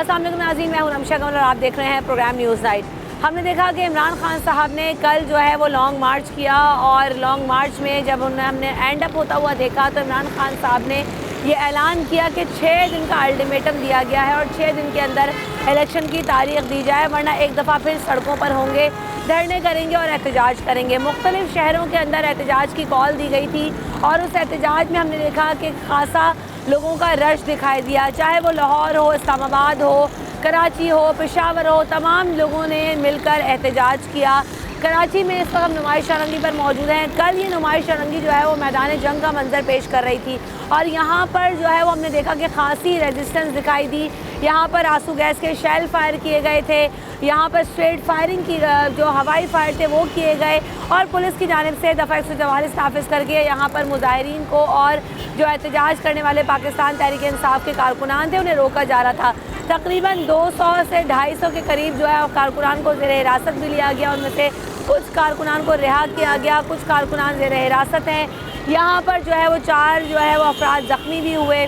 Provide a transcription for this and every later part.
अस्सलाम वालेकुम नाज़रीन, मैं हूं रमशा कमल और आप देख रहे हैं प्रोग्राम न्यूज़ नाइट। हमने देखा कि इमरान खान साहब ने कल जो है वो लॉन्ग मार्च किया और लॉन्ग मार्च में जब हमने एंड अप होता हुआ देखा तो इमरान खान साहब ने ये ऐलान किया कि 6 दिन का अल्टीमेटम दिया गया है और 6 दिन के अंदर इलेक्शन की तारीख दी जाए, वरना एक दफ़ा फिर सड़कों पर होंगे, धरने करेंगे और एहतजाज करेंगे। मुख्तलिफ शहरों के अंदर एहतजाज की कॉल दी गई थी और उस एहतजाज में हमने देखा कि खासा लोगों का रश दिखाई दिया, चाहे वो लाहौर हो, इस्लामाबाद हो, कराची हो, पेशावर हो, तमाम लोगों ने मिलकर एहतजाज किया। कराची में इस वक्त हम नुमाइश रंगी पर मौजूद हैं। कल ये नुमाइश रंगी जो है वो मैदान जंग का मंजर पेश कर रही थी और यहाँ पर जो है वो हमने देखा कि खासी रेजिस्टेंस दिखाई दी। यहाँ पर आंसू गैस के शेल फायर किए गए थे, यहाँ पर स्ट्रेट फायरिंग की जो हवाई फायर थे वो किए गए और पुलिस की जानिब से दफ़ा 144 नाफिज करके यहाँ पर मुजाहिरीन को और जो एहतजाज करने वाले पाकिस्तान तहरीक इंसाफ के कारकुनान थे उन्हें रोका जा रहा था। तकरीबन 200 से 250 के करीब जो है कारकुनान को ज़ेर हिरासत भी लिया गया, उनमें से कुछ कारकुनान को रिहा किया गया, कुछ कारकुनान ज़ेर हिरासत हैं। यहाँ पर जो है वो 4 जो है वो अफराद ज़ख्मी भी हुए।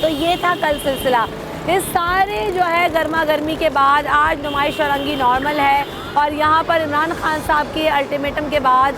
तो ये था कल सिलसिला। इस सारे जो है गर्मा गर्मी के बाद आज नुमाइश रंगी नॉर्मल है और यहाँ पर इमरान खान साहब के अल्टीमेटम के बाद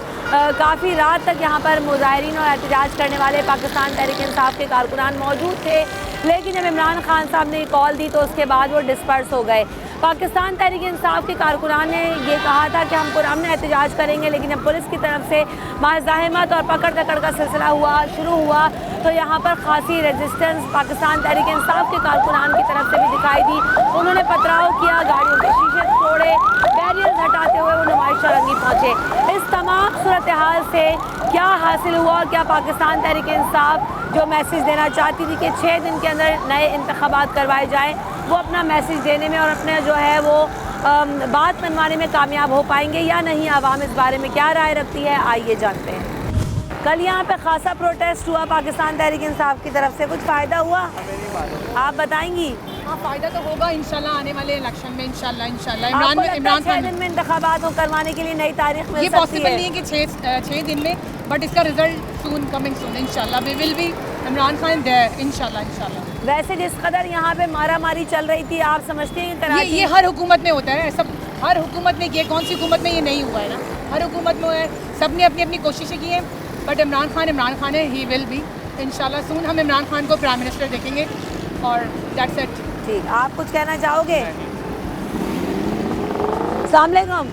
काफ़ी रात तक यहाँ पर मुजाहिरीन और एहतजाज करने वाले पाकिस्तान तहरीक इंसाफ के कारकुनान मौजूद थे, लेकिन जब इमरान खान साहब ने कॉल दी तो उसके बाद वो डिस्पर्स हो गए। पाकिस्तान तहरीक इंसाफ के कारकुनान ने ये कहा था कि हम पुरअमन एहतजाज करेंगे, लेकिन जब पुलिस की तरफ से मुज़ाहमत और पकड़ दकड़ का सिलसिला शुरू हुआ तो यहाँ पर खासी रेजिस्टेंस पाकिस्तान तहरीक इंसाफ के कारकुनान की तरफ से भी दिखाई दी। उन्होंने पथराव किया, गाड़ियों के शीशे तोड़े, बैरियर्स हटाते हुए वो नुमाइश रंगी पहुँचे। इस तमाम सूरत हाल से क्या हासिल हुआ और क्या पाकिस्तान तहरीक इंसाफ जो मैसेज देना चाहती थी कि 6 दिन के अंदर नए इंतखाबात करवाए जाएँ, वो अपना मैसेज देने में और अपने जो है वो बात मनवाने में कामयाब हो पाएंगे या नहीं? आवाम इस बारे में क्या राय रखती है, आइए जानते हैं। कल यहाँ पे खासा प्रोटेस्ट हुआ पाकिस्तान तहरीक इंसाफ की तरफ से, कुछ फ़ायदा हुआ? आप बताएंगी? हाँ, फ़ायदा तो होगा इंशाल्लाह आने वाले इलेक्शन में इंशाल्लाह। इमरान 6 दिन में इंतखाबात करवाने के लिए नई तारीख मिल ये सकती पॉसिबल नहीं है कि 6 दिन में, बट इसका रिजल्ट सून कमिंग सून इंशाल्लाह। We will be Imran Khan there इंशाल्लाह। वैसे जिस कदर यहाँ पे मारा मारी चल रही थी, आप समझते हैं कि कराची ये हर हुकूमत में होता है, सब हर हुकूमत में, ये कौन सी हुकूमत में ये नहीं हुआ है ना, हर हुकूमत में है, सब ने अपनी अपनी कोशिशें की हैं, बट इमरान खान है, ही विल बी इंशाल्लाह सून। हम इमरान खान को प्राइम मिनिस्टर देखेंगे और दैट्स इट। ठीक, आप कुछ कहना चाहोगे? अस्सलाम वालेकुम।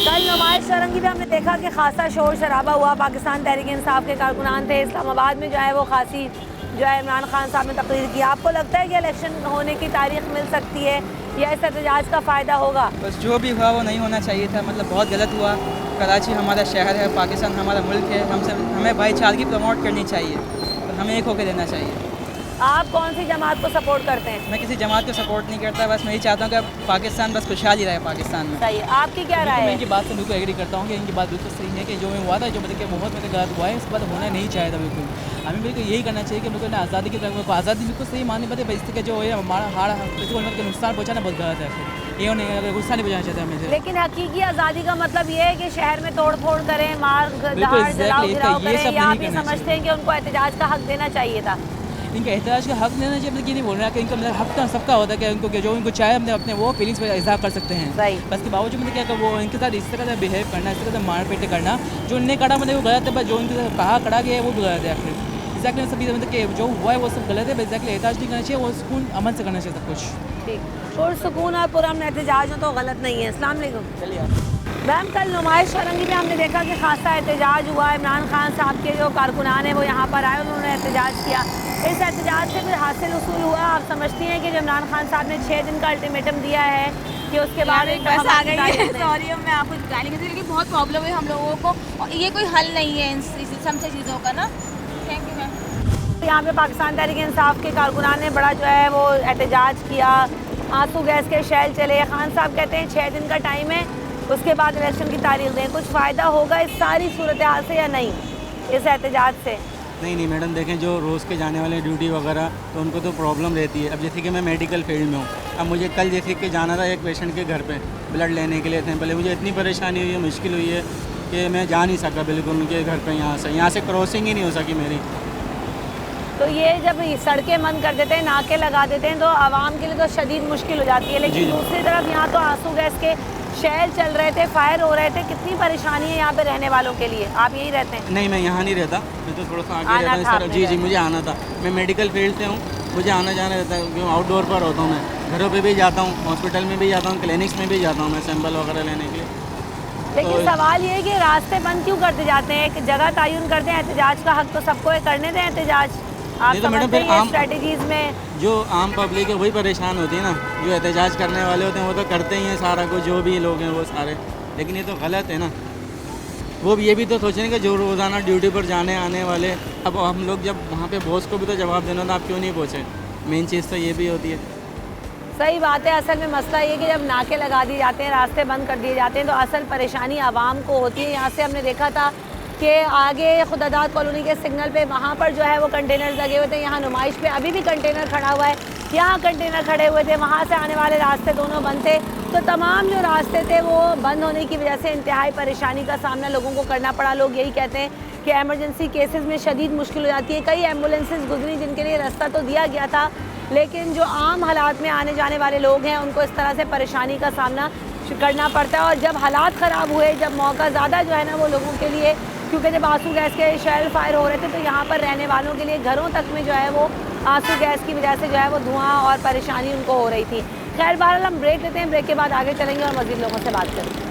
कल नुमाइश रंगी में हमने देखा कि खासा शोर शराबा हुआ, पाकिस्तान तहरीक इंसाफ के कारकुनान थे, इस्लामाबाद में जो है वो खासी जो है इमरान खान साहब ने तकरीर की। आपको लगता है कि इलेक्शन होने की तारीख मिल सकती है या इस एहतजाज का फ़ायदा होगा? बस जो भी हुआ वो नहीं होना चाहिए था, मतलब बहुत गलत हुआ। कराची हमारा शहर है, पाकिस्तान हमारा मुल्क है, हमें भाईचारगी प्रमोट करनी चाहिए और हमें एक होकर देना चाहिए। आप कौन सी जमात को सपोर्ट करते हैं? मैं किसी जमात को सपोर्ट नहीं करता, बस मैं यही चाहता हूँ कि पाकिस्तान बस खुशहाल ही रहे पाकिस्तान में। सही, आपकी क्या राय है? इनकी बात से बिल्कुल एग्री करता हूँ कि इनकी बात बिल्कुल सही है कि जो में हुआ था, जो मतलब कि बहुत मतलब गलत हुआ है, इस बात होना नहीं चाहिए था बिल्कुल। हमें बिल्कुल यही करना चाहिए कि बिल्कुल आज़ादी की तरफ को आज़ादी बिल्कुल सही माननी पड़े, बस इसके जो है हमारा किसी को नुकसान पहुँचाना बहुत गलत है, ये नहीं गुस्सा नहीं बजाना चाहते हमें। लेकिन हकीकी आज़ादी का मतलब ये है कि शहर में तोड़ फोड़ करें, मार धाड़ जलाओ गिराओ करें, या आप ये समझते हैं कि उनको एहतजाज का हक देना चाहिए था? इनका एहतजाज का हक देना चाहिए, मतलब ये नहीं बोल रहा है कि इनका मतलब हक तो सबका होता है कि उनको जो उनको चाहे अपने वो फीलिंग्स पर इजहार कर सकते हैं। बस के बावजूद मतलब क्या वो इनके साथ इस तरह से बिहेव करना, इस तरह से मार पीट करना, जो उनने कड़ा मतलब वो गलत है, बस जो उनके साथ कहा कड़ा गया है वो भी गलत है। आखिर एग्जैक्टली सभी मतलब कि जो हुआ है वो सब गलत है, बस एग्जैक्टली एहतजाज नहीं करना चाहिए, वो सुकून अमन से करना चाहिए सब कुछ। ठीक, पुरसुकून और पुरअमन एहतजाज हो तो गलत नहीं है। अस्सलाम वालेकुम। चलिए मैम, कल नुमाइश रंगी में हमने देखा कि खासा एहतजाज हुआ, इमरान खान साहब के जो कारकुनान हैं वो यहाँ पर आए, उन्होंने एहतजाज किया। इस एहतजाज से कोई हासिल उसूल हुआ? आप समझती हैं कि जो इमरान खान साहब ने 6 दिन का अल्टीमेटम दिया है कि उसके बाद बस आ गई है? सॉरी, मैं आपको गाली नहीं, लेकिन बहुत प्रॉब्लम है हम लोगों को और ये कोई हल नहीं है इन सब चीज़ों का ना। Thank you ma'am. यहाँ पे पाकिस्तान तहरीक इंसाफ के कारकुनान ने बड़ा जो है वो एहतजाज किया, आंसू गैस के शेल चले। खान साहब कहते हैं 6 दिन का टाइम है, उसके बाद इलेक्शन की तारीख दें। कुछ फ़ायदा होगा इस सारी सूरत हाल से या नहीं, इस एहतजाज से? नहीं मैडम, देखें जो रोज़ के जाने वाले ड्यूटी वगैरह तो उनको तो प्रॉब्लम रहती है। अब जैसे कि मैं मेडिकल फील्ड में हूँ, अब मुझे कल जैसे कि जाना था एक पेशेंट के घर पे ब्लड लेने के लिए सैंपल, मुझे इतनी परेशानी हुई है, मुश्किल हुई है कि मैं जा नहीं सका बिल्कुल उनके घर पे। यहाँ से क्रॉसिंग ही नहीं हो सकी मेरी। तो ये जब सड़कें बंद कर देते हैं, नाके लगा देते हैं, तो आवाम के लिए तो शदीद मुश्किल हो जाती है। लेकिन दूसरी तरफ यहाँ तो आंसू गैस के शैल चल रहे थे, फायर हो रहे थे, कितनी परेशानी है यहाँ पे रहने वालों के लिए। आप यहीं रहते हैं? नहीं, मैं यहाँ नहीं रहता, मैं तो थोड़ा सा आगे रहता हूँ। जी, मुझे आना था, मैं मेडिकल फील्ड से हूँ, मुझे आना जाना रहता है क्योंकि आउटडोर पर होता हूँ। मैं घरों पे भी जाता हूँ, हॉस्पिटल में भी जाता हूँ, क्लिनिक्स में भी जाता हूँ मैं सैंपल वगैरह लेने के लिए। लेकिन तो सवाल ये है कि रास्ते बंद क्यों करते जाते हैं? एक जगह तयन करते हैं, एहतजाज का हक तो सबको है, करने दें एहतजाज। आप तो मैडम फिर आम स्ट्रेटजीज में जो आम पब्लिक है वही परेशान होती है ना, जो एहतजाज करने वाले होते हैं वो तो करते ही हैं सारा कुछ, जो भी लोग हैं वो सारे, लेकिन ये तो गलत है ना। वो ये भी तो सोचेंगे कि जो रोज़ाना ड्यूटी पर जाने आने वाले, अब हम लोग जब वहाँ पे बॉस को भी तो जवाब देना था, आप क्यों नहीं पहुँचे? मेन चीज़ तो ये भी होती है। सही बात है। असल में मसला ये कि जब नाके लगा दिए जाते हैं, रास्ते बंद कर दिए जाते हैं, तो असल परेशानी आवाम को होती है। यहाँ से हमने देखा था कि आगे खुदादाद कॉलोनी के सिग्नल पे वहाँ पर जो है वो कंटेनर लगे हुए थे, यहाँ नुमाइश पे अभी भी कंटेनर खड़ा हुआ है, यहाँ कंटेनर खड़े हुए थे, वहाँ से आने वाले रास्ते दोनों बंद थे। तो तमाम जो रास्ते थे वो बंद होने की वजह से इंतहाई परेशानी का सामना लोगों को करना पड़ा। लोग यही कहते हैं कि एमरजेंसी केसेस में शदीद मुश्किल हो जाती है। कई एम्बुलेंसेज गुजरी जिनके लिए रास्ता तो दिया गया था, लेकिन जो आम हालात में आने जाने वाले लोग हैं उनको इस तरह से परेशानी का सामना करना पड़ता है। और जब हालात ख़राब हुए, जब मौका ज़्यादा जो है ना वो लोगों के लिए, क्योंकि जब आंसू गैस के शेल फायर हो रहे थे तो यहाँ पर रहने वालों के लिए घरों तक में जो है वो आंसू गैस की वजह से जो है वो धुआं और परेशानी उनको हो रही थी। खैर बहरहाल हम ब्रेक लेते हैं, ब्रेक के बाद आगे चलेंगे और मज़ीद लोगों से बात करेंगे।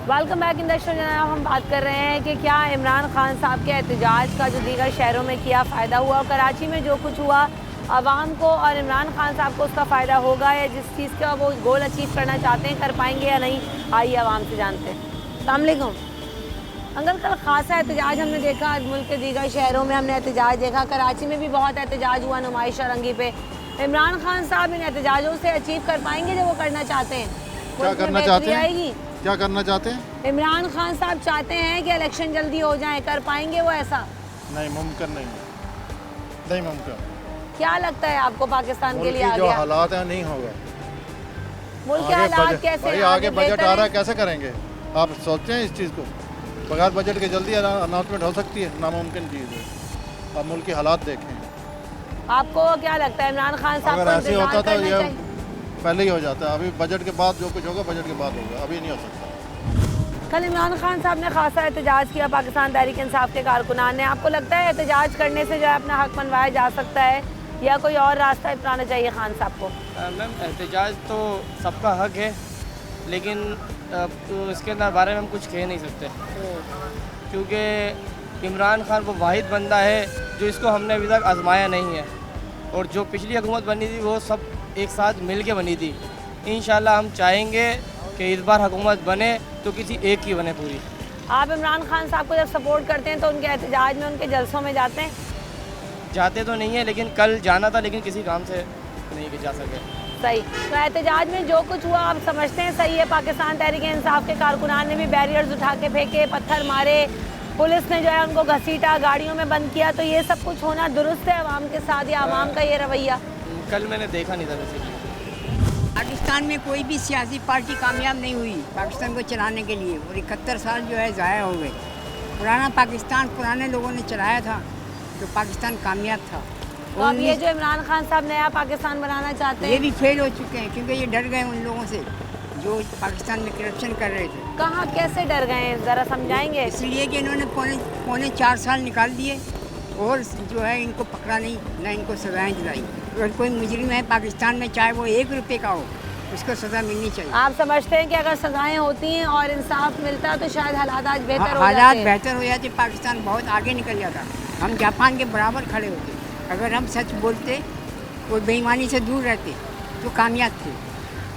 Welcome back in the show. जनाब हम बात कर रहे हैं कि क्या इमरान खान साहब के एहतजाज का जो दीगर शहरों में किया फ़ायदा हुआ, और कराची में जो कुछ हुआ आवाम को और इमरान खान साहब को उसका फ़ायदा होगा, या जिस चीज़ का वो गोल अचीव करना चाहते हैं कर पाएंगे या नहीं। आइए आवाम से जानते हैं। अस्सलाम वालेकुम अंकल, कल ख़ासा एहतजाज हमने देखा, आज मुल्क के दीगर शहरों में हमने एहतजाज देखा, कराची में भी बहुत एहतजाज हुआ नुमाइश रंगी पे। इमरान खान साहब इन एहतजाजों से अचीव कर पाएंगे जो वो करना चाहते हैं? क्या करना चाहते हैं? क्या करना चाहते हैं? इमरान खान साहब चाहते हैं कि इलेक्शन जल्दी हो जाए, कर पाएंगे वो ऐसा? नहीं, मुमकिन नहीं मुमकिन। क्या लगता है आपको पाकिस्तान के लिए जो आगे हालात हैं नहीं होगा? मुल्क के हालात कैसे हैं? आगे बजट आ रहा है, कैसे करेंगे? आप सोचते हैं इस चीज़ को? बगैर बजट के जल्दी अनाउंसमेंट हो सकती है? नामुमकिन चीज़ है। आप मुल्क के हालात देखें। आपको क्या लगता है इमरान खान साहब अगर ऐसे होता तो ये पहले ही हो जाता है। अभी बजट के बाद जो कुछ होगा बजट के बाद होगा, अभी नहीं हो सकता। कल इमरान खान साहब ने खासा एहतजाज किया पाकिस्तान तहरीक इंसाफ के कारकुनान ने। आपको लगता है एहतजाज करने से जो है अपना हक मनवाया जा सकता है, या कोई और रास्ता अपनाना चाहिए खान साहब को? मैम एहतजाज तो सबका हक है, लेकिन तो इसके बारे में हम कुछ कह नहीं सकते, क्योंकि इमरान खान वो वाहिद बंदा है जो इसको हमने अभी तक आजमाया नहीं है, और जो पिछली हुकूमत बनी थी वो सब एक साथ मिल के बनी थी। इंशाल्लाह हम चाहेंगे कि इस बार हुकूमत बने तो किसी एक की बने पूरी। आप इमरान खान साहब को जब सपोर्ट करते हैं तो उनके एहतजाज में, उनके जलसों में जाते हैं? जाते तो नहीं है, लेकिन कल जाना था, लेकिन किसी काम से नहीं जा सके। सही। तो एहतजाज में जो कुछ हुआ आप समझते हैं सही है? पाकिस्तान तहरीक इंसाफ के कारकुनान ने भी बैरियर्स उठा के फेंके, पत्थर मारे, पुलिस ने जो है उनको घसीटा, गाड़ियों में बंद किया, तो ये सब कुछ होना दुरुस्त है अवाम के साथ, या अवाम का ये रवैया? कल मैंने देखा नहीं था वैसे। पाकिस्तान में कोई भी सियासी पार्टी कामयाब नहीं हुई पाकिस्तान को चलाने के लिए, और 71 साल जो है ज़ाया हो गए। पुराना पाकिस्तान पुराने लोगों ने चलाया था तो पाकिस्तान कामयाब था। तो अब ये जो इमरान खान साहब नया पाकिस्तान बनाना चाहते हैं, ये भी फेल हो चुके हैं, क्योंकि ये डर गए उन लोगों से जो पाकिस्तान में करप्शन कर रहे थे। कहाँ कैसे डर गए हैं, ज़रा समझाएंगे? इसलिए कि इन्होंने पौने 4 साल निकाल दिए, और जो है इनको पकड़ा नहीं, ना इनको सजाएं दिलाई। अगर कोई मुजरिम है पाकिस्तान में, चाहे वो 1 रुपये का हो, उसको सज़ा मिलनी चाहिए। आप समझते हैं कि अगर सजाएं होती हैं और इंसाफ मिलता तो शायद हालात आज बेहतर हो हालात जाते? बेहतर हो जाते, पाकिस्तान बहुत आगे निकल जाता, हम जापान के बराबर खड़े होते। अगर हम सच बोलते और बेईमानी से दूर रहते तो कामयाब थे।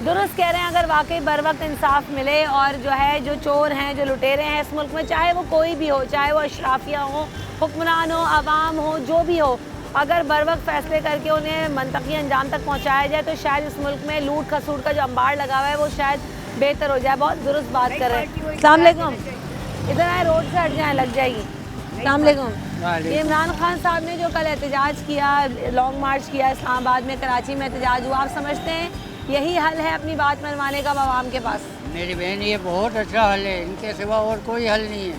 दुरुस्त कह रहे हैं, अगर वाकई बर वक्त इंसाफ मिले और जो है जो चोर हैं, जो लुटेरे हैं इस मुल्क में, चाहे वो कोई भी हो, चाहे वो अशराफिया हो, हुक्मरान हो, आवाम हो, जो भी हो, अगर बर वक्त फैसले करके उन्हें मंतकी अंजाम तक पहुँचाया जाए तो शायद इस मुल्क में लूट खसूट का जो अंबार लगा हुआ है वो शायद बेहतर हो जाए। बहुत दुरुस्त बात कर रहे हैं। अस्सलाम वालेकुम, इधर आए, रोड से हट जाए, लग जाएगी। अस्सलाम वालेकुम। ये इमरान खान साहब ने जो कल एहतजाज किया, लॉन्ग मार्च किया, इस्लामाबाद में, कराची में एहतजाज हुआ, आप समझते हैं यही हल है अपनी बात मनवाने का आवाम के पास? मेरी बहन, ये बहुत अच्छा हल है, इनके सिवा और कोई हल नहीं है,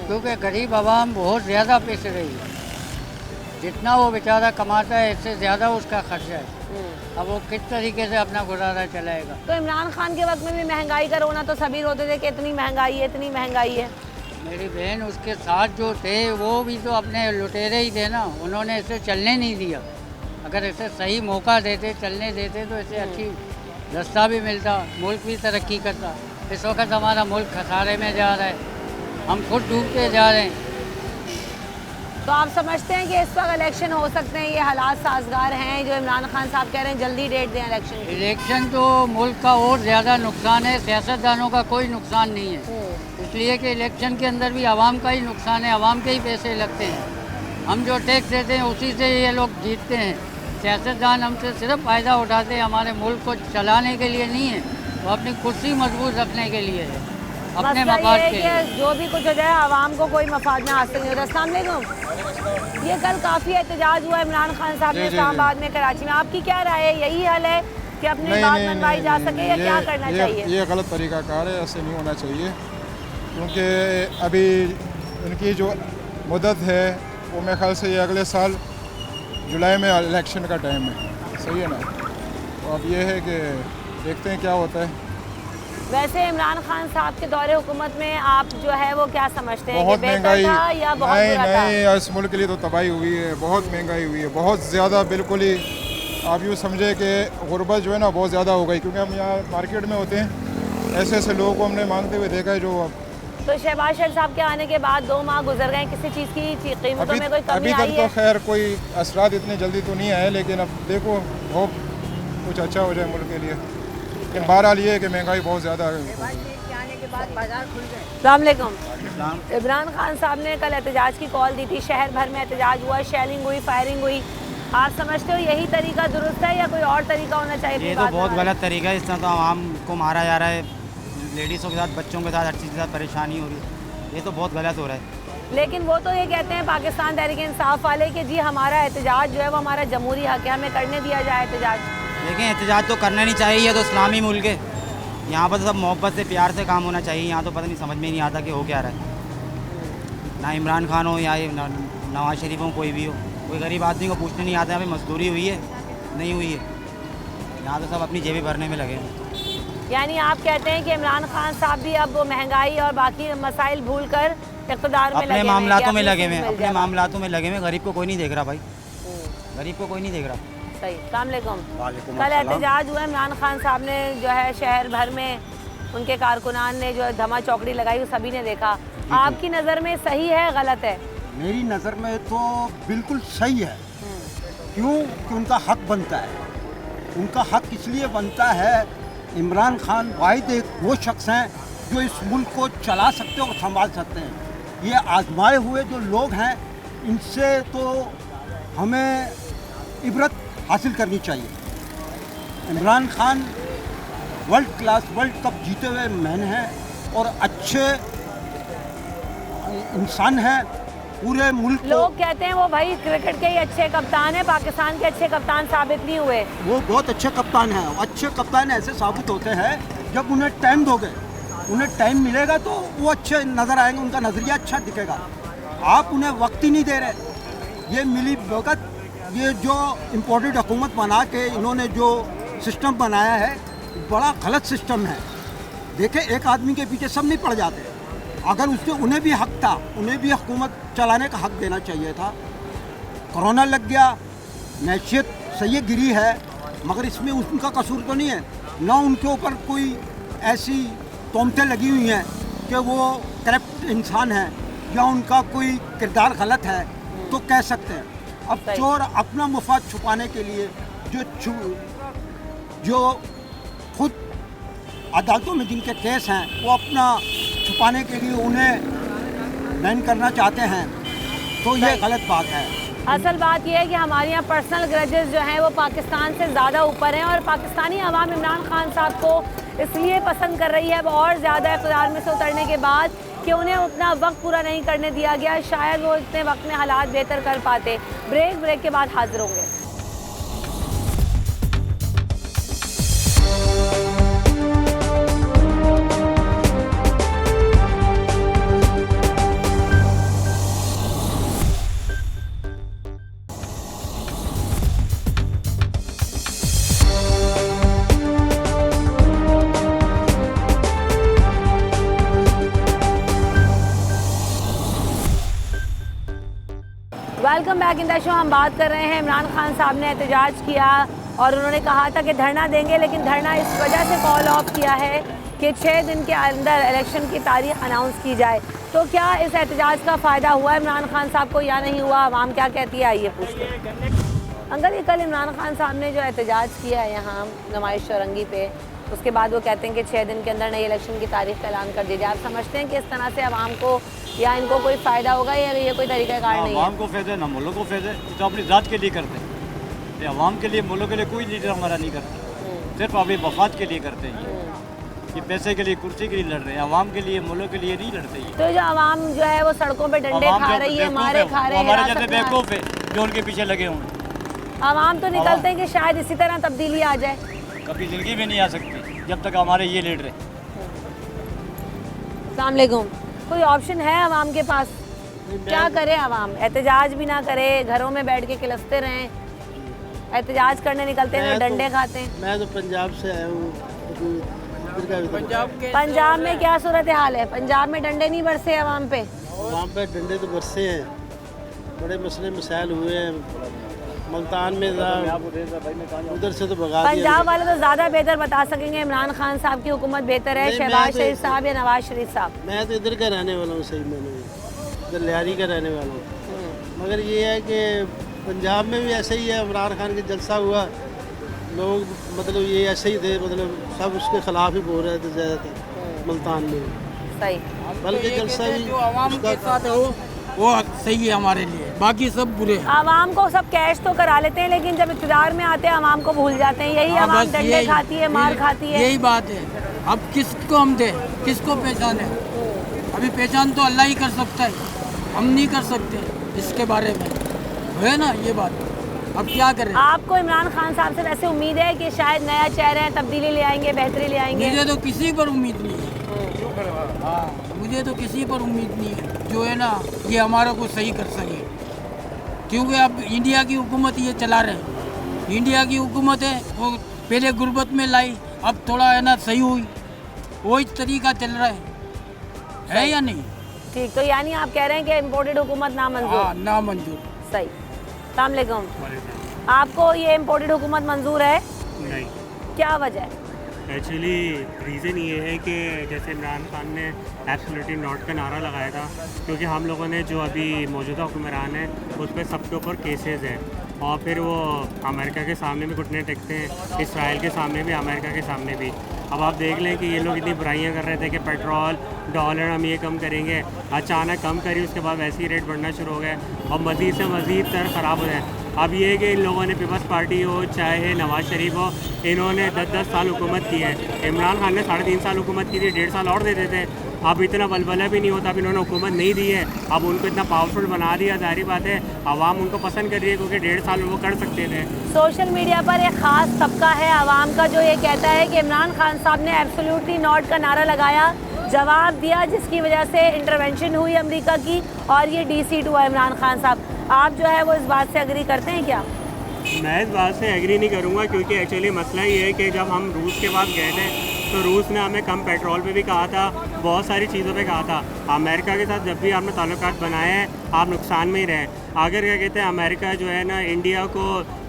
क्योंकि गरीब आवाम बहुत ज़्यादा पिस रही है। जितना वो बेचारा कमाता है इससे ज़्यादा उसका खर्चा है। अब वो किस तरीके से अपना गुजारा चलाएगा? तो इमरान खान के वक्त में भी महंगाई का रोना तो सभी रोते थे कि इतनी महंगाई है, इतनी महंगाई है। मेरी बहन, उसके साथ जो थे वो भी तो अपने लुटेरे ही थे ना, उन्होंने इसे चलने नहीं दिया। अगर इसे सही मौका देते, चलने देते तो इसे अच्छी रास्ता भी मिलता, मुल्क भी तरक्की करता। इस वक्त हमारा मुल्क खसारे में जा रहा है, हम खुद डूबते जा रहे हैं। तो आप समझते हैं कि इस वक्त इलेक्शन हो सकते हैं, ये हालात साजगार हैं जो इमरान खान साहब कह रहे हैं जल्दी डेट दें इलेक्शन की? इलेक्शन तो मुल्क का और ज़्यादा नुकसान है, सियासतदानों का कोई नुकसान नहीं है। इसलिए कि इलेक्शन के अंदर भी आवाम का ही नुकसान है, आवाम के ही पैसे लगते हैं। हम जो टैक्स देते हैं उसी से ये लोग जीतते हैं। सियासतदान हमसे सिर्फ फ़ायदा उठाते हैं, हमारे मुल्क को चलाने के लिए नहीं है, वो अपनी कुर्सी मजबूत रखने के लिए है, अपने मफाद के लिए। जो भी कुछ हो जाए आवाम को कोई मफाद में हासिल नहीं होता। अस्सलाम वालेकुम। ये कल काफ़ी एहतजाज हुआ इमरान खान साहब ने इस्लामाबाद में, कराची में, आपकी क्या राय है? यही हल है कि अपनी बात मनवाई जा सके या क्या करना चाहिए? ये गलत तरीक़ाकार है, ऐसे नहीं होना चाहिए, क्योंकि अभी इनकी जो मुद्दत है वो मेरे ख्याल से ये अगले साल जुलाई में इलेक्शन का टाइम है, सही है ना? तो अब ये है कि देखते हैं क्या होता है। वैसे इमरान खान साहब के दौरे हुकूमत में आप जो है वो क्या समझते हैं? बहुत महंगाई, या बहुत बुरा था? नहीं, इस मुल्क के लिए तो तबाही हुई है, बहुत महंगाई हुई है, बहुत ज़्यादा। बिल्कुल ही आप यूँ समझे कि गुर्बत जो है ना बहुत ज़्यादा हो गई, क्योंकि हम यहाँ मार्केट में होते हैं, ऐसे ऐसे लोगों को हमने मांगते हुए देखा है जो तो शहबाज शरीफ साहब के आने के बाद 2 माह गुजर गए, किसी चीज़ की कीमतों में कोई कमी अभी आई तक है? तो खैर कोई असरात इतनी जल्दी तो नहीं आए, लेकिन अब देखो हो कुछ अच्छा हो जाए मुल्क के लिए। लेकिन बहरहाल ये है कि महंगाई बहुत ज़्यादा है। अस्सलाम वालेकुम। इमरान खान साहब ने कल एहतजाज की कॉल दी थी, शहर भर में एहतजाज हुआ, शेलिंग हुई, फायरिंग हुई, आप समझते हो यही तरीका दुरुस्त है या कोई और तरीका होना चाहिए? ये तो बहुत गलत तरीका है, इस तरह तो आवाम को मारा जा रहा है, लेडीज़ों के साथ, बच्चों के साथ, हर चीज़ के साथ परेशानी हो रही है, ये तो बहुत गलत हो रहा है। लेकिन वो तो ये कहते हैं पाकिस्तान तहरीक इंसाफ वाले कि जी हमारा एहतजाज जो है वो हमारा जमहूरी हक है, हमें करने दिया जाए एहतजाज। लेकिन एहतजाज तो करना नहीं चाहिए, तो इस्लामी मुल्क है, यहाँ पर सब मोहब्बत से, प्यार से काम होना चाहिए। यहाँ तो पता नहीं, समझ में नहीं आता कि हो क्या रहा है। ना इमरान खान हो या नवाज शरीफ हो, कोई भी हो, कोई गरीब आदमी को पूछने नहीं आता यहाँ पे मजदूरी हुई है नहीं हुई है, यहाँ तो सब अपनी जेबें भरने में लगे हैं। यानी आप कहते हैं कि इमरान खान साहब भी अब महंगाई और बाकी मसाइल भूल कर इक़्तिदार में अपने मामलातों में लगे हुए, अपने मामलातों में लगे हुए, गरीब को कोई नहीं देख रहा भाई, गरीब को कोई नहीं देख रहा। सही। अस्सलाम वालेकुम। कल एहतजाज हुआ, इमरान खान साहब ने जो है शहर भर में, उनके कारकुनान ने जो धमा चौकड़ी लगाई, वो सभी ने देखा। आपकी नज़र में सही है, गलत है? मेरी नज़र में तो बिल्कुल सही है। क्यों कि उनका हक बनता है, उनका हक इसलिए बनता है, इमरान खान वाहिद एक वो शख्स हैं जो इस मुल्क को चला सकते और संभाल सकते हैं। ये आजमाए हुए जो लोग हैं, इनसे तो हमें इबरत हासिल करनी चाहिए। Imran Khan world class, world cup जीते हुए मैन हैं और अच्छे इंसान हैं। पूरे मुल्क को लोग कहते हैं वो भाई क्रिकेट के ही अच्छे कप्तान हैं, पाकिस्तान के अच्छे कप्तान साबित नहीं हुए। वो बहुत अच्छे कप्तान हैं। अच्छे कप्तान ऐसे साबित होते हैं जब उन्हें टाइम दोगे, उन्हें टाइम मिलेगा तो वो अच्छे नज़र आएंगे, उनका नज़रिया अच्छा दिखेगा। आप उन्हें वक्त ही नहीं दे रहे। ये मिली भगत, ये जो इम्पोर्टेड हुकूमत बना के इन्होंने जो सिस्टम बनाया है, बड़ा गलत सिस्टम है। देखें, एक आदमी के पीछे सब नहीं पड़ जाते। अगर उससे उन्हें भी हक था, उन्हें भी हुकूमत चलाने का हक देना चाहिए था। कोरोना लग गया, मैशियत सही गिरी है, मगर इसमें उनका कसूर तो नहीं है ना, उनके ऊपर कोई ऐसी तोहमतें लगी हुई हैं कि वो करप्ट इंसान है या उनका कोई किरदार गलत है तो कह सकते हैं। अब चोर अपना मुफाद छुपाने के लिए जो खुद अदालतों में जिनके केस हैं वो अपना छुपाने के लिए उन्हें बैन करना चाहते हैं, तो ये गलत बात है। असल बात यह है कि हमारे यहाँ पर्सनल ग्रजेस जो हैं वो पाकिस्तान से ज़्यादा ऊपर हैं और पाकिस्तानी अवाम इमरान खान साहब को इसलिए पसंद कर रही है अब और ज़्यादा इक़्तिदार में से उतरने के बाद कि उन्हें अपना वक्त पूरा नहीं करने दिया गया। शायद वो इतने वक्त में हालात बेहतर कर पाते। ब्रेक के बाद हाजिर होंगे। Welcome back in the show. हम बात कर रहे हैं इमरान खान साहब ने एहतजाज किया और उन्होंने कहा था कि धरना देंगे, लेकिन धरना इस वजह से कॉल ऑफ किया है कि 6 दिन के अंदर इलेक्शन की तारीख अनाउंस की जाए। तो क्या इस एहतजाज का फ़ायदा हुआ इमरान खान साहब को या नहीं हुआ, आवाम क्या कहती है, आइए पूछते हैं। अंकल, ये कल इमरान खान साहब ने जो एहतजाज किया है यहाँ नुमाइश चौरंगी पे, उसके बाद वो कहते हैं कि 6 दिन के अंदर नई इलेक्शन की तारीख का ऐलान कर दीजिए। आप समझते हैं कि इस तरह से आवाम को या इनको कोई फ़ायदा होगा या ये कोई तरीक़ाकार नहीं है? आवाम को फ़ायदा ना मुल्क को फ़ायदा, तो अपनी ज़ात के लिए करते हैं। ये आवाम के लिए, मुल्क के लिए कोई लीडर हमारा नहीं करता, सिर्फ अपनी मफाद के लिए करते हैं। ये पैसे के लिए, कुर्सी के लिए लड़ रहे हैं, आवाम के लिए, मुल्क के लिए नहीं लड़ते। तो जो आवाम जो है वो सड़कों पे डंडे खा रही है, मारे खा रहे हैं, हमारे जैसे बेवकूफ़ है जो उनके पीछे लगे हों। आवाम तो निकलते हैं कि शायद इसी तरह तब्दीली आ जाए। कभी ज़िंदगी में नहीं आ सकती जब तक हमारे ये लीडर हैं। अस्सलाम वालेकुम। कोई ऑप्शन है आवाम के पास? क्या करे आवाम? एहतजाज भी ना करे, घरों में बैठ के किलसते रहें, एहतजाज करने निकलते हैं तो डंडे खाते हैं। मैं तो पंजाब से आया हूँ। पंजाब में क्या सूरत हाल है? पंजाब में डंडे नहीं बरसे आवाम पे? वहाँ पे डंडे तो बरसे हैं, बड़े मसले मसाइल हुए हैं। मुल्तान में उधर से तो भगा दिया। पंजाब वाले तो ज़्यादा बेहतर बता सकेंगे इमरान खान साहब की हुकूमत बेहतर है, शहबाज शरीफ साहब या नवाज शरीफ साहब? मैं तो इधर का रहने वाला हूँ, सही मैंने इधर लियारी का रहने वाला हूँ। मगर ये है कि पंजाब में भी ऐसे ही है, इमरान खान का जलसा हुआ, लोग मतलब ये ऐसे ही थे, मतलब सब उसके खिलाफ ही बोल रहे थे ज़्यादातर मुल्तान में। सही, बल्कि जलसा भी जो आवाम के साथ हो वो सही है हमारे लिए, बाकी सब बुरे हैं। आवाम को सब कैश तो करा लेते हैं, लेकिन जब इक़्तिदार में आते हैं आवाम को भूल जाते हैं। यही आवाम डंडे खाती है, मार खाती है। यही बात है। अब किसको हम दें, किसको पहचाने? अभी पहचान तो अल्लाह ही कर सकता है, हम नहीं कर सकते इसके बारे में, है ना ये बात। अब क्या करें? आपको इमरान खान साहब से वैसे उम्मीद है कि शायद नया चेहरा है, तब्दीली ले आएंगे, बेहतरी ले आएंगे? मुझे तो किसी पर उम्मीद नहीं है। मुझे तो किसी पर उम्मीद नहीं है जो है ना ये हमारा को सही कर सके, क्योंकि अब इंडिया की हुकूमत ये चला रहे हैं। इंडिया की हुकूमत है वो पहले गुर्बत में लाई, अब थोड़ा है ना सही हुई, वही तरीका चल रहा है या नहीं? ठीक, तो यानी आप कह रहे हैं कि इम्पोर्टेड हुकूमत नामंजूर? हाँ, नामंजूर। सही। अस्सलाम वालेकुम। आपको ये इम्पोर्टेड हुकूमत मंजूर है? नहीं। क्या वजह है? एक्चुअली रीज़न ये है कि जैसे इमरान खान ने एब्सोल्युटली नॉट का नारा लगाया था, क्योंकि हम लोगों ने जो अभी मौजूदा हुक्मरान है उस पर सबके ऊपर केसेस हैं, और फिर वो अमेरिका के सामने भी घुटने टेकते हैं, इसराइल के सामने भी, अमेरिका के सामने भी। अब आप देख लें कि ये लोग इतनी बुराइयां कर रहे थे कि पेट्रोल, डॉलर हम ये कम करेंगे, अचानक कम करी, उसके बाद वैसे ही रेट बढ़ना शुरू हो गए और मज़ीद से मज़ीद तर ख़राब हो जाए। अब ये है कि इन लोगों ने पीपल्स पार्टी हो चाहे नवाज़ शरीफ हो, इन्होंने 10-10 साल हुकूमत की है। इमरान खान ने 3.5 साल हुकूमत की थी, 1.5 साल और दे देते। अब इतना बलबला भी नहीं होता, अब इन्होंने हुकूमत नहीं दी है, अब उनको इतना पावरफुल बना दिया। जाहिर बात है आवाम उनको पसंद कर रही है, क्योंकि 1.5 साल वो कर सकते थे। सोशल मीडिया पर एक ख़ास तबका है आवाम का जो ये कहता है कि इमरान खान साहब ने एब्सोल्युटली नॉट का नारा लगाया, जवाब दिया, जिसकी वजह से इंटरवेंशन हुई अमेरिका की और ये DC हुआ इमरान खान साहब। आप जो है वो इस बात से एग्री करते हैं क्या? मैं इस बात से एग्री नहीं करूँगा, क्योंकि एक्चुअली मसला ये है कि जब हम रूस के पास गए थे तो रूस ने हमें कम पेट्रोल पे भी कहा था, बहुत सारी चीज़ों पे कहा था। अमेरिका के साथ जब भी आपने ताल्लुकात बनाए हैं आप नुकसान में ही रहे। अगर क्या कहते हैं अमेरिका जो है ना इंडिया को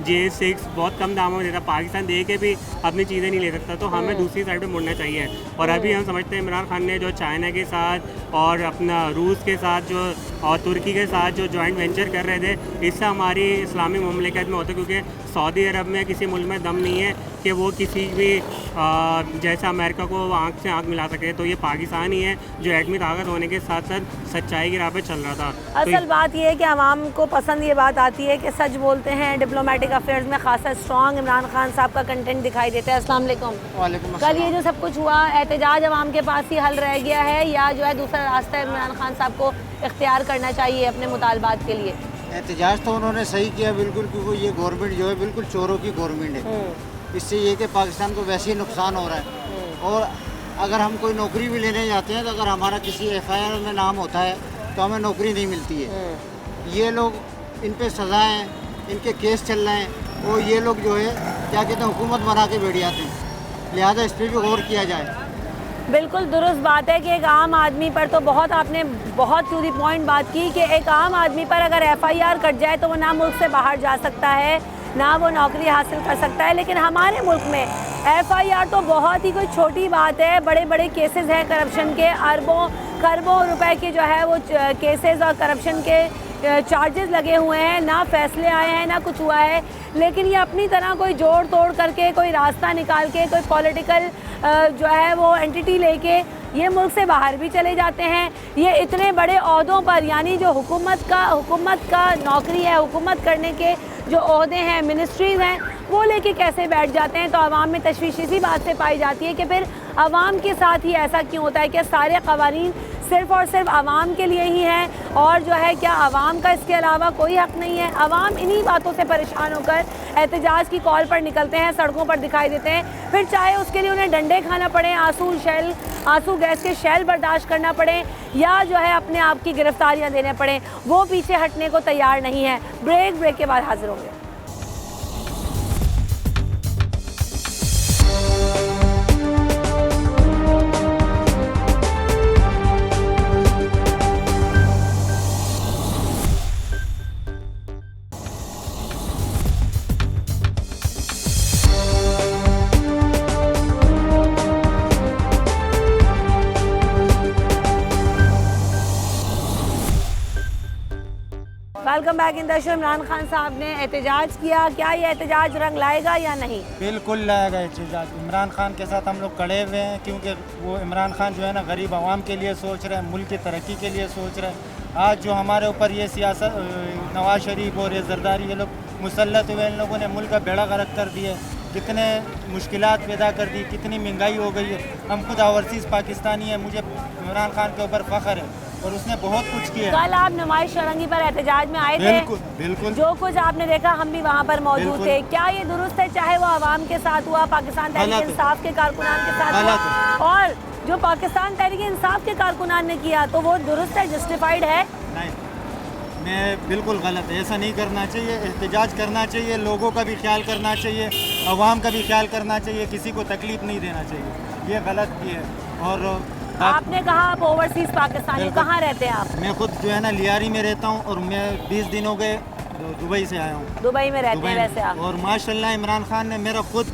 J6 बहुत कम दामों में देता, पाकिस्तान दे के भी अपनी चीज़ें नहीं ले सकता, तो हमें दूसरी साइड पे मुड़ना चाहिए। और अभी हम समझते हैं इमरान खान ने जो चाइना के साथ और अपना रूस के साथ जो और तुर्की के साथ जो जॉइंट वेंचर कर रहे थे, इससे हमारी इस्लामी मुमलिकत में होता है, क्योंकि सऊदी अरब में किसी मुल्क में दम नहीं है कि वो किसी भी जैसे अमेरिका को आँख से आँख मिला सके। तो ये पाकिस्तान ही है जो एटमी ताकत होने के साथ साथ सच्चाई की राह पे चल रहा था। असल बात ये है कि आवाम को पसंद ये बात आती है कि सच बोलते हैं। डिप्लोमेटिक अफेयर्स में खासा स्ट्रॉन्ग इमरान खान साहब का कंटेंट दिखाई देता है। अस्सलाम वालेकुम। कल ये जो सब कुछ हुआ, एहतजाज आवाम के पास ही हल रह गया है या जो है दूसरा रास्ता इमरान खान साहब को इख्तियार करना चाहिए अपने मुतालबात के लिए? एहतजाज तो उन्होंने सही किया बिल्कुल, क्योंकि ये गवर्नमेंट जो है बिल्कुल चोरों की गवर्नमेंट है। इससे ये कि पाकिस्तान को वैसे ही नुकसान हो रहा है। और अगर हम कोई नौकरी भी लेने जाते हैं तो अगर हमारा किसी FIR में नाम होता है तो हमें नौकरी नहीं मिलती है। ये लोग इन पे सज़ाएँ, इनके केस चल रहे हैं और ये लोग जो है क्या कहते हैं हुकूमत बना के बैठ जाते हैं। लिहाजा इस पर भी गौर किया जाए। बिल्कुल दुरुस्त बात है कि एक आम आदमी पर तो आपने बहुत टू दी पॉइंट बात की कि एक आम आदमी पर अगर FIR कट जाए तो वो ना मुल्क से बाहर जा सकता है, ना वो नौकरी हासिल कर सकता है। लेकिन हमारे मुल्क में FIR तो बहुत ही कोई छोटी बात है। बड़े बड़े केसेस हैं करप्शन के, अरबों खरबों रुपए के जो है वो केसेस और करप्शन के चार्जेस लगे हुए हैं, ना फैसले आए हैं, ना कुछ हुआ है। लेकिन ये अपनी तरह कोई जोड़ तोड़ करके, कोई रास्ता निकाल के, कोई पॉलिटिकल जो है वो एंटिटी लेके ये मुल्क से बाहर भी चले जाते हैं। ये इतने बड़े ओहदों पर, यानी जो हुकूमत का नौकरी है, हुकूमत करने के जो ओहदे हैं, मिनिस्ट्रीज़ हैं, वो लेके कैसे बैठ जाते हैं। तो आवाम में तशवीश इसी बात से पाई जाती है कि फिर आवाम के साथ ही ऐसा क्यों होता है कि सारे कवानीन सिर्फ़ और सिर्फ आवाम के लिए ही हैं और जो है क्या आवाम का इसके अलावा कोई हक़ नहीं है। आवाम इन्हीं बातों से परेशान होकर एहतजाज की कॉल पर निकलते हैं, सड़कों पर दिखाई देते हैं। फिर चाहे उसके लिए उन्हें डंडे खाना पड़े, आंसू गैस के शैल बर्दाश्त करना पड़े या जो है अपने आप की गिरफ्तारियाँ देने पड़े, वो पीछे हटने को तैयार नहीं है। ब्रेक के बाद हाजिर होंगे। Welcome back in the show. Imran Khan साहब ने एहतजाज किया, क्या ये एहतजाज रंग लाएगा या नहीं? बिल्कुल लाएगा एहतजाज। इमरान खान के साथ हम लोग खड़े हुए हैं, क्योंकि वो इमरान खान जो है ना गरीब आवाम के लिए सोच रहे हैं, मुल्क की तरक्की के लिए सोच रहे हैं। आज जो हमारे ऊपर ये सियासत नवाज शरीफ और ये जरदारी ये लोग मुसल्लत हुए, इन लोगों ने मुल्क का बेड़ा गर्क कर दिया, कितने मुश्किलात पैदा कर दी, कितनी महंगाई हो गई है। हम खुद ओवरसीज़ पाकिस्तानी हैं, मुझे इमरान खान के ऊपर फ़ख्र है और उसने बहुत कुछ किया। कल आप नुमाइश शरंगी पर एहतजाज में आए थे। बिल्कुल। जो कुछ आपने देखा हम भी वहाँ पर मौजूद थे। क्या ये दुरुस्त है, चाहे वो आवाम के साथ हुआ, पाकिस्तान तहरीक इंसाफ के कारकुनान के साथ हुआ, और जो पाकिस्तान तहरीक इंसाफ के कारकुनान ने किया, तो वो दुरुस्त है, जस्टिफाइड है? नहीं, मैं बिल्कुल गलत है। ऐसा नहीं करना चाहिए। एहतजाज करना चाहिए, लोगों का भी ख्याल करना चाहिए, आवाम का भी ख्याल करना चाहिए, किसी को तकलीफ नहीं देना चाहिए। ये गलत भी है। और आपने कहा आप ओवरसीज़ पाकिस्तानी, कहाँ रहते हैं आप? मैं खुद जो है ना लियारी में रहता हूँ और मैं 20 दिन हो गए दुबई से आया हूँ। दुबई में रहते हैं वैसे आप? और माशाल्लाह इमरान खान ने मेरा खुद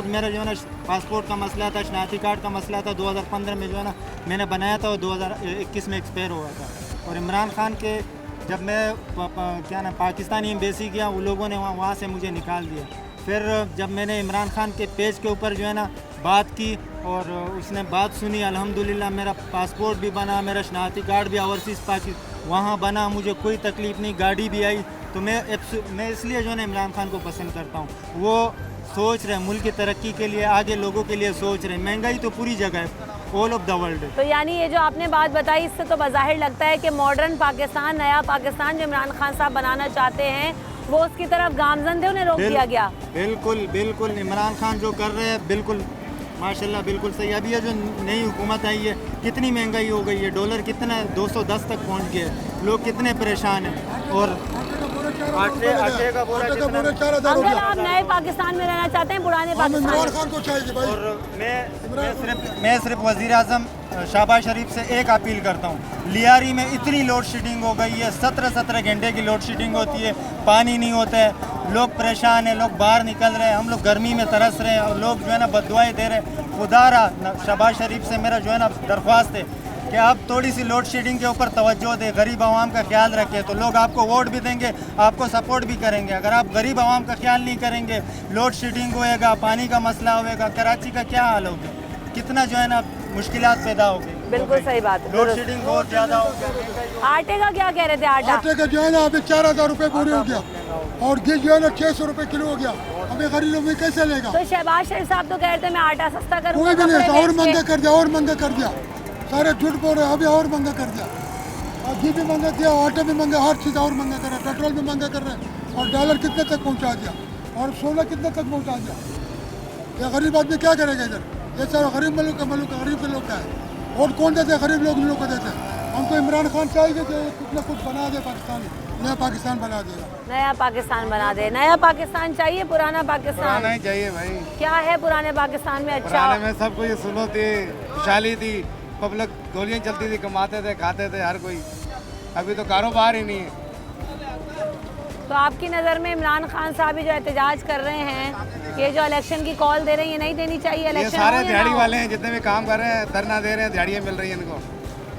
मेरा जो है ना पासपोर्ट का मसला था, शनाख्ती कार्ड का मसला था, 2015 में जो है ना मैंने बनाया था और 2021 में एक्सपायर हुआ था। और इमरान खान के जब मैं पाकिस्तानी एम्बेसी गया, वो लोगों ने वहाँ से मुझे निकाल दिया। फिर जब मैंने इमरान खान के पेज के ऊपर जो है ना बात की और उसने बात सुनी, अल्हम्दुलिल्लाह मेरा पासपोर्ट भी बना, मेरा शनाख्ती कार्ड भी ओवरसीज़ वहाँ बना, मुझे कोई तकलीफ़ नहीं, गाड़ी भी आई। तो मैं इसलिए जो है ना इमरान खान को पसंद करता हूँ। वो सोच रहे मुल्क की तरक्की के लिए, आगे लोगों के लिए सोच रहे। महंगाई तो पूरी जगह है, ऑल ऑफ द वर्ल्ड। तो यानी ये जो आपने बात बताई, इससे तो बज़ाहिर लगता है कि मॉडर्न पाकिस्तान, नया पाकिस्तान जो इमरान खान साहब बनाना चाहते हैं, वो उसकी तरफ गामजन थे, उन्हें रोक दिया गया। बिल्कुल इमरान खान जो कर रहे हैं बिल्कुल माशाल्लाह बिल्कुल सही। अभी ये जो नई हुकूमत आई है, कितनी महंगाई हो गई है, डॉलर कितना 210 तक पहुंच गया है, लोग कितने परेशान हैं। और आटे का बोरा अगर आप नए पाकिस्तान में रहना चाहते हैं, पुराने पाकिस्तान को चाहिए भाई। और मैं सिर्फ वज़ीर आज़म शहबाज शरीफ से एक अपील करता हूँ। लियारी में इतनी लोड शेडिंग हो गई है, 17 घंटे की लोड शेडिंग होती है, पानी नहीं होता है, लोग परेशान हैं, लोग बाहर निकल रहे हैं, हम लोग गर्मी में तरस रहे हैं और लोग जो है ना बद्दुआएं दे रहे हैं। खुदारा शहबाज शरीफ से मेरा जो है ना दरख्वास्त है कि आप थोड़ी सी लोड शेडिंग के ऊपर तवज्जो दें, गरीब आवाम का ख्याल रखें, तो लोग आपको वोट भी देंगे, आपको सपोर्ट भी करेंगे। अगर आप गरीब आवाम का ख्याल नहीं करेंगे, लोड शेडिंग होएगा, पानी का मसला होएगा, कराची का क्या हाल होगा, कितना जो है ना मुश्किलात पैदा होगी। बिल्कुल सही बात है। लोड शेडिंग बहुत ज़्यादा हो गया। आटे का क्या कह रहे थे? आटे का जो है ना अभी 4000 रुपये बोरी हो गया और घी जो है ना 600 रुपये किलो हो गया। अभी गरीब लोग कैसे लेगा? तो शहबाज शरीफ साहब तो कह रहे थे मैं आटा सस्ता करूँगा। कोई भी नहीं, और महंगा कर दिया, और महंगा कर दिया, सारे झूठ बोल रहे, अभी और महंगा कर दिया। और घी भी महंगा दिया, आटा भी महंगा, हर चीज़ और महंगा कर रहा है, पेट्रोल भी महंगा कर रहे हैं और डॉलर कितने तक पहुँचा दिया और सोना कितने तक पहुँचा दिया। ये गरीब आदमी क्या करेगा इधर? ये सारा गरीब मुल्क का गरीब के लोग का है। वोट कौन देते? गरीब लोग को देते हैं। हमको इमरान खान चाहिए कि कुछ ना कुछ बना दे, पाकिस्तान नया पाकिस्तान बना देगा। नया पाकिस्तान बना दे। नया पाकिस्तान चाहिए, पुराना पाकिस्तान? पुराना ही चाहिए भाई। क्या है पुराने पाकिस्तान में अच्छा? पुराने में सब कुछ सुनो थी, खुशहाली थी, पब्लिक गोलियां चलती थी, कमाते थे, खाते थे हर कोई। अभी तो कारोबार ही नहीं है। तो आपकी नज़र में इमरान खान साहब जो एहतजाज कर रहे हैं, ये जो इलेक्शन की कॉल दे रहे हैं, ये नहीं देनी चाहिए? ये इलेक्शन सारे दिहाड़ी वाले हैं, जितने भी काम कर रहे हैं, धरना दे रहे हैं, दिहाड़ियाँ मिल रही हैं इनको,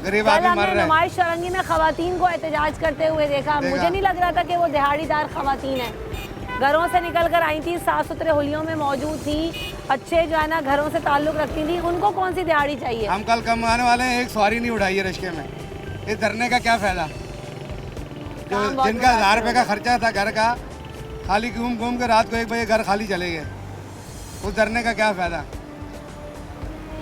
गरीब आदमी मर रहे हैं। नुमाइश शरंगी में खवातीन को एहतजाज करते हुए देखा। मुझे नहीं लग रहा था कि वो दिहाड़ीदार खवातीन हैं। घरों से निकल कर आई थी, साफ सुथरे होलियों में मौजूद थी, अच्छे जो है ना घरों से ताल्लुक़ रखती थी, उनको कौन सी दिहाड़ी चाहिए? हम कल कमाने वाले हैं, एक सवारी नहीं उठाई है रिश्ते में। इस धरने का क्या फ़ायदा? जो जिनका 1000 रुपये का खर्चा था घर का, खाली घूम घूम के रात को 1 बजे घर खाली चले गए, उस धरने का क्या फ़ायदा?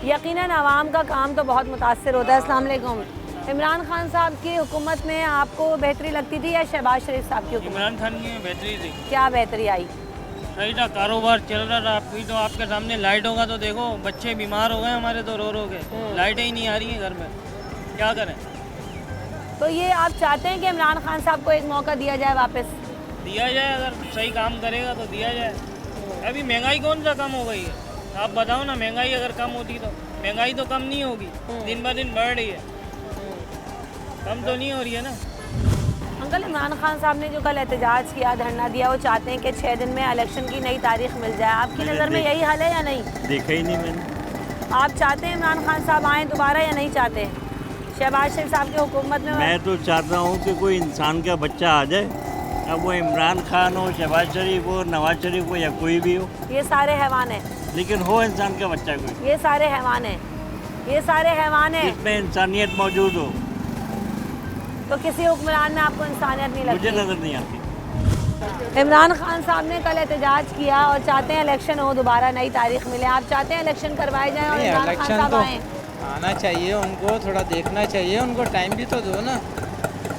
यकीनन आवाम का काम तो बहुत मुतासर होता है। अस्सलाम वालेकुम। इमरान खान साहब की हुकूमत में आपको बेहतरी लगती थी या शहबाज शरीफ साहब की हुकूमत? इमरान खान की बेहतरी थी। क्या बेहतरी आई? सही था, कारोबार चल रहा था। अभी तो आपके सामने लाइट होगा तो देखो, बच्चे बीमार हो गए हमारे तो रो के, लाइटें ही नहीं आ रही हैं घर में, क्या करें? तो ये आप चाहते हैं कि इमरान खान साहब को एक मौका दिया जाए वापस? दिया जाए, अगर सही काम करेगा तो दिया जाए। अभी महंगाई कौन सा कम हो गई है? आप बताओ ना, महंगाई अगर कम होती तो? महंगाई तो कम नहीं होगी, दिन ब दिन बढ़ रही है, कम तो नहीं हो रही है ना। अंकल, इमरान खान साहब ने जो कल एहतजाज किया, धरना दिया, वो चाहते हैं कि 6 दिन में इलेक्शन की नई तारीख मिल जाए। आपकी नज़र में यही हाल है या नहीं? देखा ही नहीं मैंने। आप चाहते हैं इमरान खान साहब आएँ दोबारा या नहीं चाहते? शहबाज शरीफ साहब की हुकूमत में मैं तो चाहता हूँ कि कोई इंसान का बच्चा आ जाए, अब वो इमरान खान हो, शहबाज शरीफ हो, नवाज शरीफ हो या कोई भी हो, ये सारे हैवान हैं, लेकिन हो इंसान का बच्चा कोई। ये सारे हैवान हैं, ये सारे हैवान हैं। इसमें इंसानियत मौजूद हो तो किसी हुक्मरान में आपको इंसानियत नहीं लगती? मुझे नज़र नहीं आती। इमरान खान साहब ने कल एहतजाज किया और चाहते हैं इलेक्शन हो, दोबारा नई तारीख मिले। आप चाहते हैं इलेक्शन करवाए जाएं और इमरान खान साहब आएँ? आना चाहिए उनको, थोड़ा देखना चाहिए उनको, टाइम भी तो दो ना।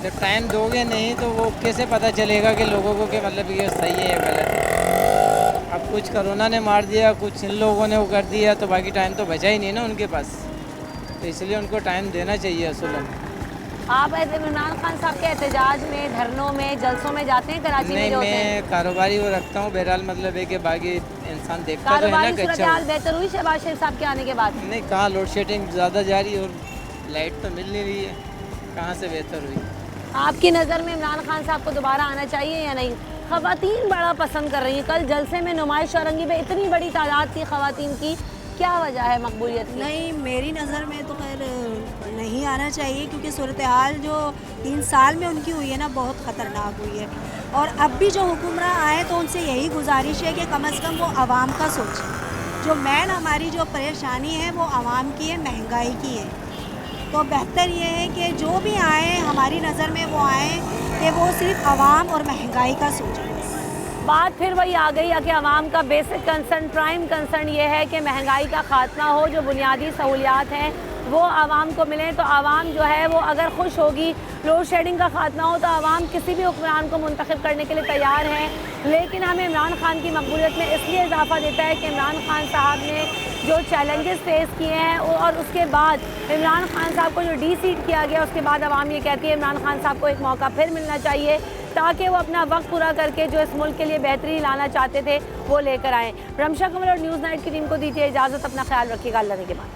जब टाइम दोगे नहीं तो वो कैसे पता चलेगा कि लोगों को कि मतलब ये सही है या गलत है? अब कुछ कोरोना ने मार दिया, कुछ इन लोगों ने वो कर दिया, तो बाकी टाइम तो बचा ही नहीं ना उनके पास, तो इसलिए उनको टाइम देना चाहिए असूलन। आप ऐसे इमरान खान साहब के एहतजाज में, धरनों में, जलसों में जाते हैं कराची में? मैं कारोबारी वो रखता हूँ, बहरहाल मतलब है कि बाकी इंसान देखता तो है ना कारोबारी कि सूरत अच्छा हाल बेहतर हुई शहबाज शरीफ साहब के आने के बाद? नहीं, कहाँ लोड शेडिंग ज़्यादा जारी और लाइट तो मिल नहीं रही है, कहाँ से बेहतर हुई? आपकी नज़र में इमरान खान साहब को दोबारा आना चाहिए या नहीं? ख़वातीन बड़ा पसंद कर रही हैं। कल जलसे में नुमाइश शरंगी में इतनी बड़ी तादाद थी ख़वातीन की, क्या वजह है मकबूलियत की? नहीं, मेरी नज़र में तो खैर नहीं आना चाहिए, क्योंकि सूरत हाल जो 3 साल में उनकी हुई है ना, बहुत ख़तरनाक हुई है। और अब भी जो हुक्मरान आए तो उनसे यही गुजारिश है कि कम से कम वो आवाम का सोचें। जो मेन हमारी जो परेशानी है वो आवाम की है, महंगाई की है। तो बेहतर ये है कि जो भी आए हमारी नज़र में वो आए कि वो सिर्फ आवाम और महंगाई का सोचें। बात फिर वही आ गई है कि आवाम का बेसिक कंसर्न, प्राइम कंसर्न ये है कि महंगाई का खात्मा हो, जो बुनियादी सहूलियात हैं वो आवाम को मिलें। तो आवाम जो है वो अगर खुश होगी, लोड शेडिंग का खात्मा हो, तो आवाम किसी भी हुक्मरान को मुंतखब करने के लिए तैयार है। लेकिन हमें इमरान खान की मकबूलियत में इसलिए इजाफा देता है कि इमरान खान साहब ने जो चैलेंजेस फेस किए हैं और उसके बाद इमरान खान साहब को जो डी-सीट किया गया, उसके बाद आवाम ये कहती है इमरान खान साहब को एक मौका फिर मिलना चाहिए ताकि वो अपना वक्त पूरा करके जो इस मुल्क के लिए बेहतरी लाना चाहते थे वो लेकर आएँ। रमशा कमल और न्यूज़ नाइट की टीम को दीजिए इजाज़त। अपना ख्याल रखिएगा। अल्लाह ने के बाद।